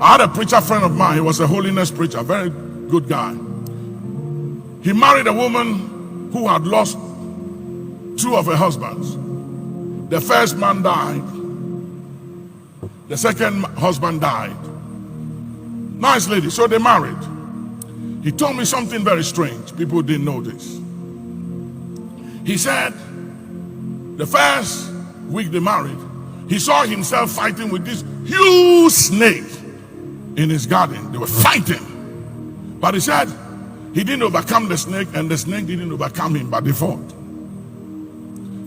I had a preacher friend of mine. He was a holiness preacher, very good guy. He married a woman who had lost 2 of her husbands. The first man died. The second husband died. Nice lady. So they married. He told me something very strange. People didn't know this. He said the first week they married, he saw himself fighting with this huge snake in his garden. They were fighting. But he said he didn't overcome the snake and the snake didn't overcome him, but they fought.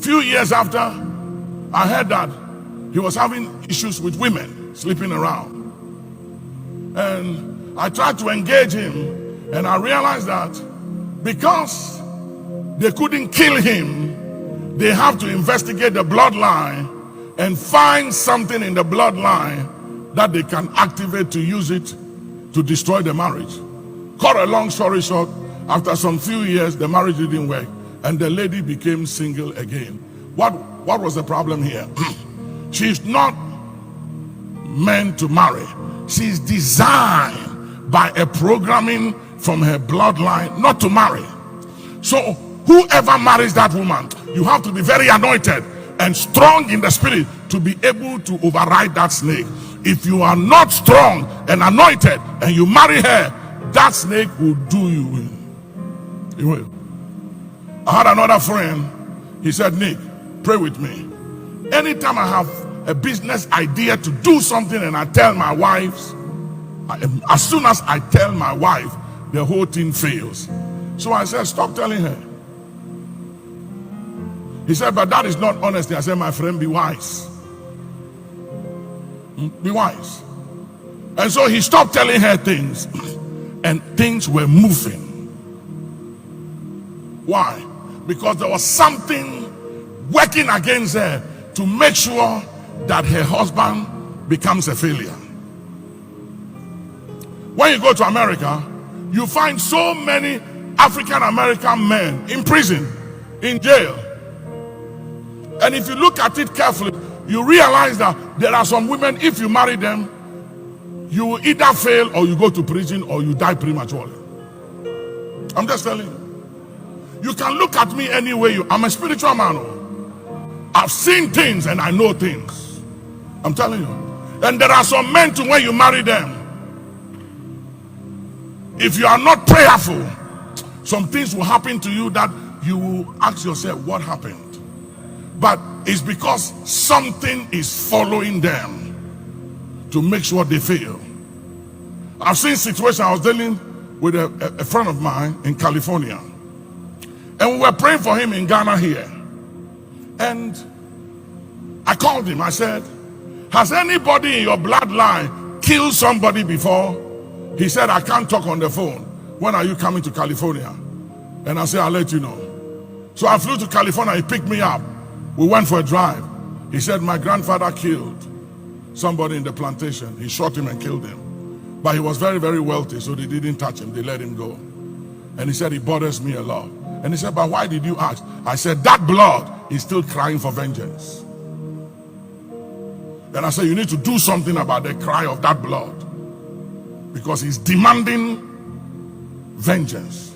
Few years after, I heard that he was having issues with women sleeping around. And I tried to engage him, and I realized that because they couldn't kill him, they have to investigate the bloodline and find something in the bloodline that they can activate to use it to destroy the marriage. Cut a long story short, after some few years, the marriage didn't work, and the lady became single again. What was the problem here? She's not meant to marry. She's designed by a programming from her bloodline not to marry. So whoever marries that woman, you have to be very anointed and strong in the spirit to be able to override that snake. If you are not strong and anointed and you marry her, that snake will do you in. He will. I had another friend. He said, Nick, pray with me. Anytime I have a business idea to do something and I tell my wives, as soon as I tell my wife, the whole thing fails. So I said, stop telling her. He said, but that is not honesty. I said, my friend, be wise. Be wise. And so he stopped telling her things, and things were moving. Why? Because there was something working against her to make sure that her husband becomes a failure. When you go to America, you find so many African American men in prison, in jail. And if you look at it carefully, you realize that there are some women, if you marry them, you will either fail or you go to prison or you die prematurely. I'm just telling you. You can look at me any way I'm a spiritual man. I've seen things and I know things. I'm telling you. And there are some men too, when you marry them, if you are not prayerful, some things will happen to you that you will ask yourself, what happened? But it's because something is following them to make sure they fail. I've seen situations. I was dealing with a friend of mine in California, and we were praying for him in Ghana here. And I called him. I said, has anybody in your bloodline killed somebody before? He said, I can't talk on the phone. When are you coming to California? And I said, I'll let you know. So I flew to California. He picked me up. We went for a drive. He said, my grandfather killed somebody in the plantation. He shot him and killed him. But he was very, very wealthy, so they didn't touch him. They let him go. And he said, it bothers me a lot. And he said, but why did you ask? I said, that blood is still crying for vengeance. Then I said, you need to do something about the cry of that blood, because he's demanding vengeance.